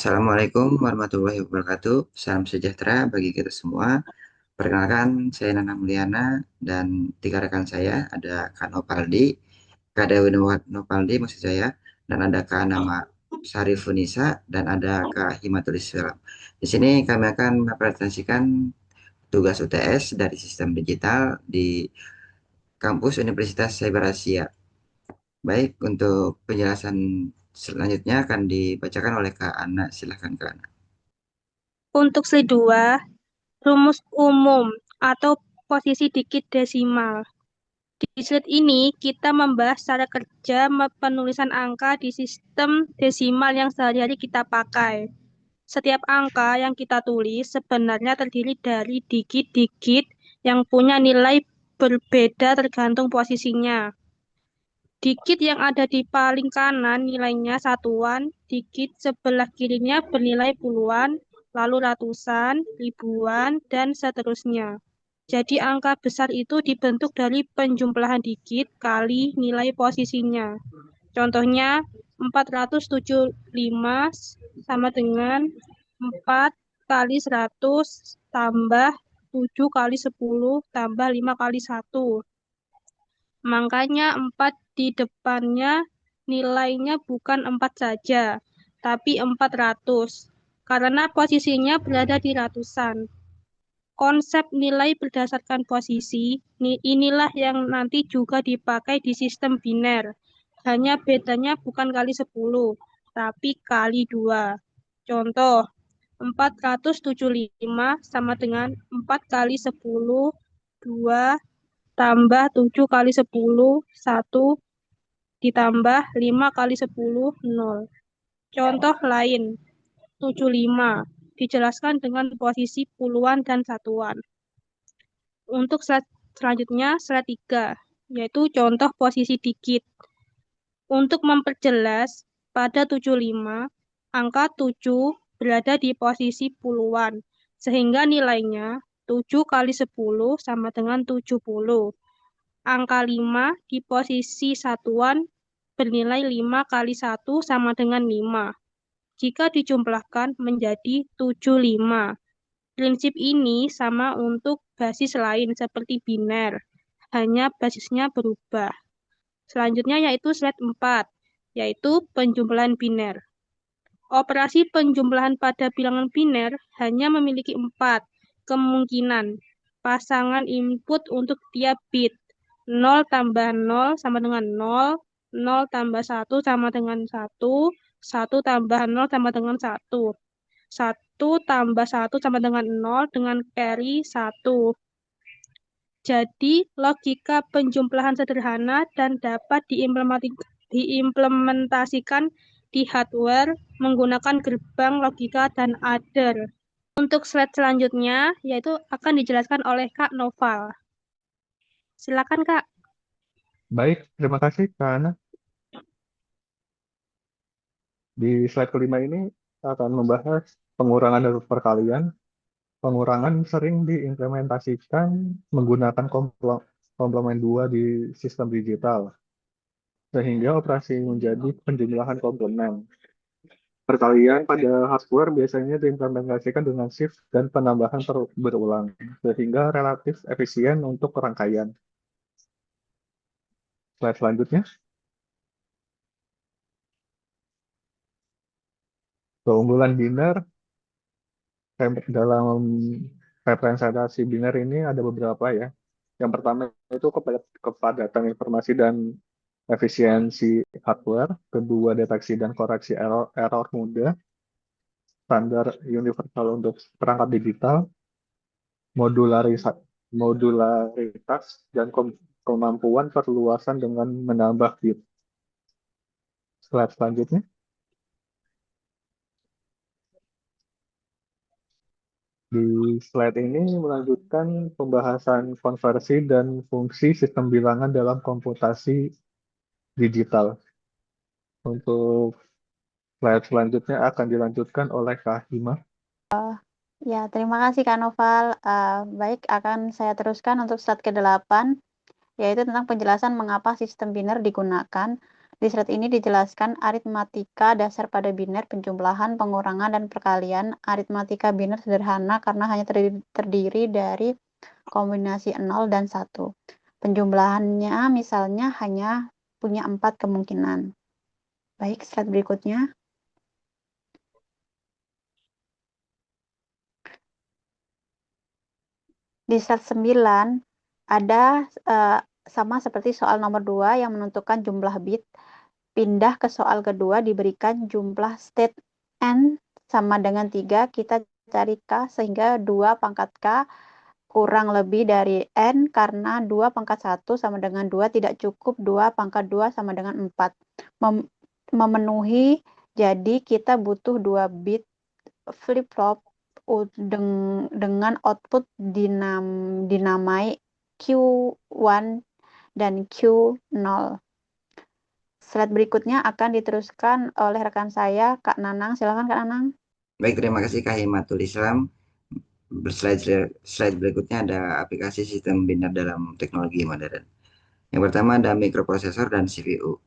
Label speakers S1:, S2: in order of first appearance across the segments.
S1: Assalamualaikum warahmatullahi wabarakatuh. Salam sejahtera bagi kita semua. Perkenalkan, saya Nana Mulyana dan tiga rekan saya ada Kak Nopaldi, Kak Dewi Nopaldi maksud saya, dan ada Kak Nama Sarifunisa dan ada Kak Himatul Islam. Di sini kami akan mempresentasikan tugas UTS dari sistem digital di kampus Universitas Cyber Asia. Baik, untuk penjelasan selanjutnya akan dibacakan oleh Kak Ana. Silahkan Kak Ana.
S2: Untuk slide 2, rumus umum atau posisi dikit desimal. Di slide ini, kita membahas cara kerja penulisan angka di sistem desimal yang sehari-hari kita pakai. Setiap angka yang kita tulis sebenarnya terdiri dari digit-digit yang punya nilai berbeda tergantung posisinya. Digit yang ada di paling kanan nilainya satuan, digit sebelah kirinya bernilai puluhan, lalu ratusan, ribuan, dan seterusnya. Jadi angka besar itu dibentuk dari penjumlahan digit kali nilai posisinya. Contohnya 475 sama dengan 4 kali 100 tambah 7 kali 10 tambah 5 kali 1. Makanya 4 di depannya nilainya bukan 4 saja, tapi 400. Karena posisinya berada di ratusan. Konsep nilai berdasarkan posisi, inilah yang nanti juga dipakai di sistem biner. Hanya bedanya bukan kali 10, tapi kali 2. Contoh, 475 sama dengan 4 kali 10, 2 tambah 7 kali 10, 1 ditambah 5 kali 10, 0. Contoh lain, 75 dijelaskan dengan posisi puluhan dan satuan. Untuk slide selanjutnya, slide 3, yaitu contoh posisi digit. Untuk memperjelas, pada 75, angka 7 berada di posisi puluhan, sehingga nilainya 7 kali 10 sama dengan 70. Angka 5 di posisi satuan bernilai 5 kali 1 sama dengan 5. Jika dijumlahkan menjadi 75. Prinsip ini sama untuk basis lain seperti biner, hanya basisnya berubah. Selanjutnya yaitu slide 4, yaitu penjumlahan biner. Operasi penjumlahan pada bilangan biner hanya memiliki 4 kemungkinan pasangan input untuk tiap bit. 0 tambah 0 sama dengan 0, 0 tambah 1 sama dengan 1, 1 tambah 0 sama dengan 1. 1 tambah 1 sama dengan 0 dengan carry 1. Jadi, logika penjumlahan sederhana dan dapat diimplementasikan di hardware menggunakan gerbang logika dan adder. Untuk slide selanjutnya, yaitu akan dijelaskan oleh Kak Noval. Silakan, Kak.
S3: Baik, terima kasih Kak Ana. Di slide kelima ini kita akan membahas pengurangan dan perkalian. Pengurangan sering diimplementasikan menggunakan komplement 2 di sistem digital, sehingga operasi menjadi penjumlahan komplement. Perkalian pada hardware biasanya diimplementasikan dengan shift dan penambahan berulang, sehingga relatif efisien untuk rangkaian. Slide selanjutnya. Keunggulan biner dalam representasi biner ini ada beberapa ya. Yang pertama itu kepadatan informasi dan efisiensi hardware. Kedua, deteksi dan koreksi error mudah. Standar universal untuk perangkat digital. Modularitas dan kemampuan perluasan dengan menambah bit. Slide selanjutnya. Di slide ini melanjutkan pembahasan konversi dan fungsi sistem bilangan dalam komputasi digital. Untuk slide selanjutnya akan dilanjutkan oleh Kak Hima.
S4: Ya, terima kasih Kak Noval. Baik, akan saya teruskan untuk slide ke-8, yaitu tentang penjelasan mengapa sistem biner digunakan Di slide ini dijelaskan aritmatika dasar pada biner, penjumlahan, pengurangan, dan perkalian. Aritmatika biner sederhana karena hanya terdiri dari kombinasi 0 dan 1. Penjumlahannya misalnya hanya punya 4 kemungkinan. Baik, slide berikutnya. Di slide 9 ada sama seperti soal nomor 2 yang menentukan jumlah bit. Pindah ke soal kedua, diberikan jumlah state n sama dengan 3, kita cari k sehingga 2 pangkat k kurang lebih dari n karena 2 pangkat 1 sama dengan 2 tidak cukup, 2 pangkat 2 sama dengan 4. Memenuhi, jadi kita butuh 2 bit flip-flop dengan output dinamai Q1 dan Q0. Slide berikutnya akan diteruskan oleh rekan saya, Kak Nanang. Silakan, Kak Nanang.
S1: Baik, terima kasih Kak Himatul Islam. Slide berikutnya ada aplikasi sistem biner dalam teknologi modern. Yang pertama ada mikroprosesor dan CPU.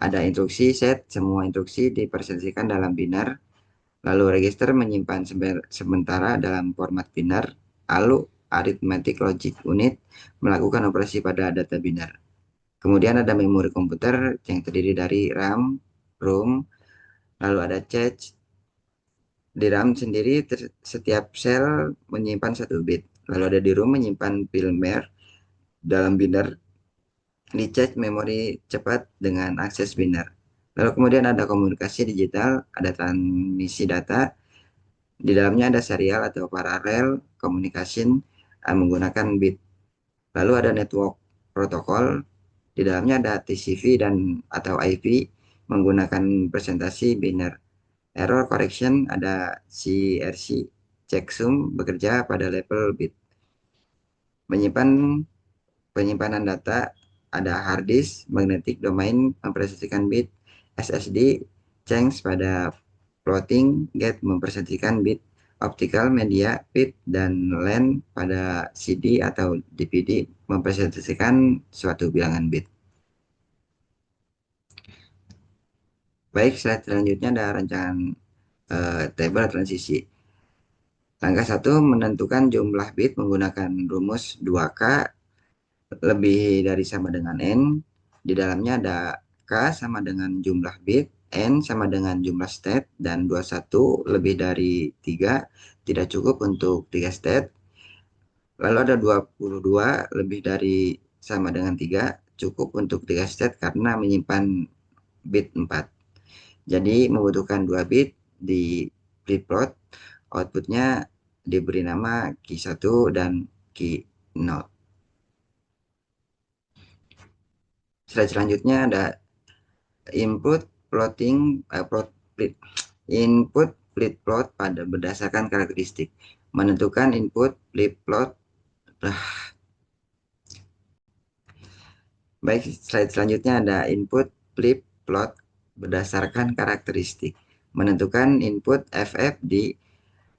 S1: Ada instruksi set, semua instruksi dipresentasikan dalam biner. Lalu register menyimpan sementara dalam format biner. Lalu arithmetic logic unit melakukan operasi pada data biner. Kemudian ada memori komputer yang terdiri dari RAM, ROM, lalu ada cache. Di RAM sendiri setiap sel menyimpan 1 bit. Lalu ada di ROM menyimpan firmware dalam biner. Di cache memori cepat dengan akses biner. Lalu kemudian ada komunikasi digital, ada transmisi data. Di dalamnya ada serial atau paralel communication menggunakan bit. Lalu ada network protokol. Di dalamnya ada TCP dan atau IP menggunakan presentasi biner. Error correction ada CRC, checksum bekerja pada level bit. Penyimpanan data ada hard disk, magnetic domain mempresentasikan bit, SSD, change pada floating gate mempresentasikan bit, optical media bit, dan LAN pada CD atau DVD mempresentasikan suatu bilangan bit. Baik, slide selanjutnya ada rancangan table transisi. Langkah 1 menentukan jumlah bit menggunakan rumus 2K lebih dari sama dengan N. Di dalamnya ada K sama dengan jumlah bit, N sama dengan jumlah state, dan 21 lebih dari 3 tidak cukup untuk 3 state. Lalu ada 22 lebih dari sama dengan 3 cukup untuk 3 state karena menyimpan bit 4. Jadi membutuhkan 2 bit di plot, outputnya diberi nama key 1 dan key 0. Slide selanjutnya ada input plotting input split plot pada berdasarkan karakteristik. Menentukan input split plot. Baik, slide selanjutnya ada input flip plot berdasarkan karakteristik. Menentukan input FF di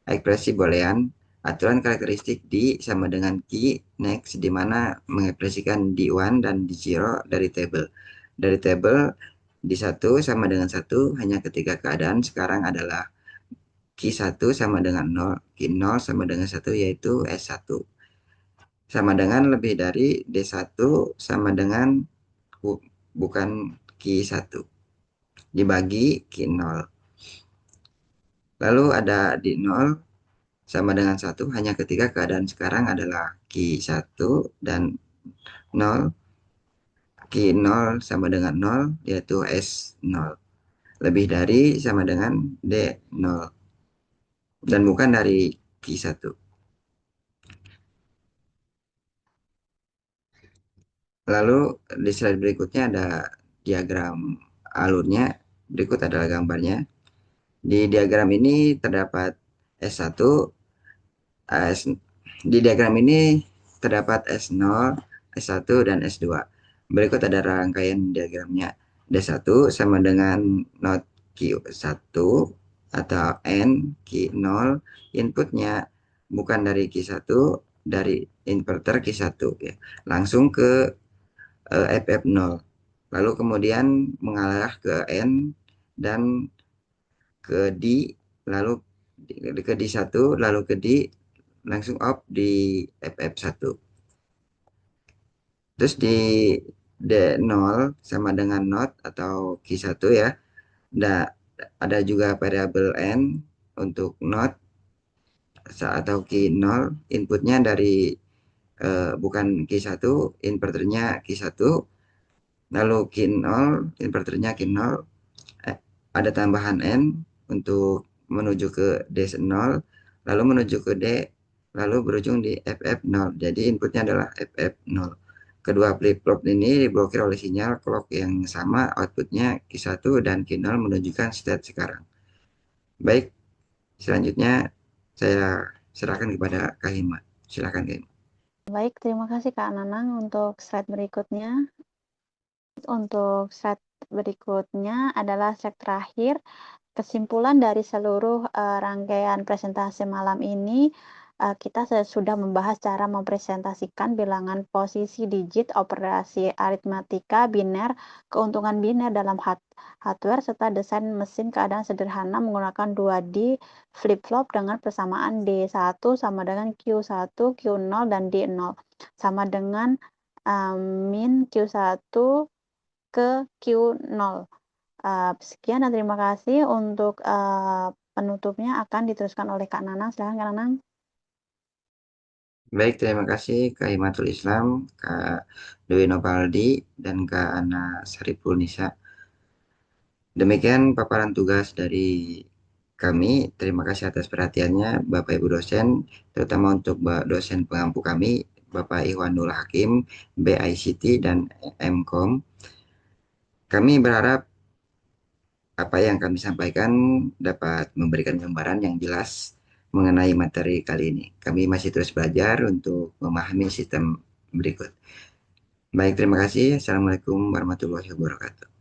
S1: ekspresi boolean. Aturan karakteristik di sama dengan key next di mana mengekspresikan D1 dan D0 dari tabel. Dari tabel D1 sama dengan 1 hanya ketika keadaan sekarang adalah key 1 sama dengan 0, key 0 sama dengan 1 yaitu S1. Sama dengan lebih dari D1 sama dengan bukan key 1 dibagi key 0. Lalu ada di 0 sama dengan 1 hanya ketika keadaan sekarang adalah key 1 dan 0. Key 0 sama dengan 0 yaitu S0. Lebih dari sama dengan D0 dan bukan dari key 1. Lalu di slide berikutnya ada diagram alurnya. Berikut adalah gambarnya. Di diagram ini terdapat S1, di diagram ini terdapat S0, S1, dan S2. Berikut ada rangkaian diagramnya. D1 sama dengan not Q1 atau N Q0. Inputnya bukan dari Q1, dari inverter Q1 ya. Langsung ke FF0. lalu kemudian mengarah ke N dan ke D, lalu ke D1, lalu ke D, langsung up di FF1. Terus di D0 sama dengan not atau Q1 ya. Nah, ada juga variabel N untuk not atau Q0, inputnya dari bukan Q1, inverternya Q1, lalu Q0, inverternya Q0, ada tambahan N untuk menuju ke D0, lalu menuju ke D, lalu berujung di FF0. Jadi inputnya adalah FF0. Kedua flip-flop ini diblokir oleh sinyal clock yang sama, outputnya Q1 dan Q0 menunjukkan state sekarang. Baik, selanjutnya saya serahkan kepada Kak Hima. Silakan Kak Hima.
S4: Baik, terima kasih Kak Nanang untuk slide berikutnya. Untuk slide berikutnya adalah slide terakhir. Kesimpulan dari seluruh rangkaian presentasi malam ini, kita sudah membahas cara mempresentasikan bilangan posisi digit, operasi aritmatika biner, keuntungan biner dalam hardware, serta desain mesin keadaan sederhana menggunakan 2D flip-flop dengan persamaan D1 sama dengan Q1, Q0, dan D0 sama dengan min Q1 ke Q0. Sekian dan terima kasih. Untuk penutupnya akan diteruskan oleh Kak Nanang. Silakan Kak Nanang.
S1: Baik, terima kasih Kak Himatul Islam, Kak Dewi Nopaldi, dan Kak Ana Saripul Nisa. Demikian paparan tugas dari kami. Terima kasih atas perhatiannya Bapak Ibu dosen, terutama untuk dosen pengampu kami, Bapak Iwanul Hakim, BICT, dan MKOM. Kami berharap apa yang kami sampaikan dapat memberikan gambaran yang jelas mengenai materi kali ini. Kami masih terus belajar untuk memahami sistem berikut. Baik, terima kasih. Assalamualaikum warahmatullahi wabarakatuh.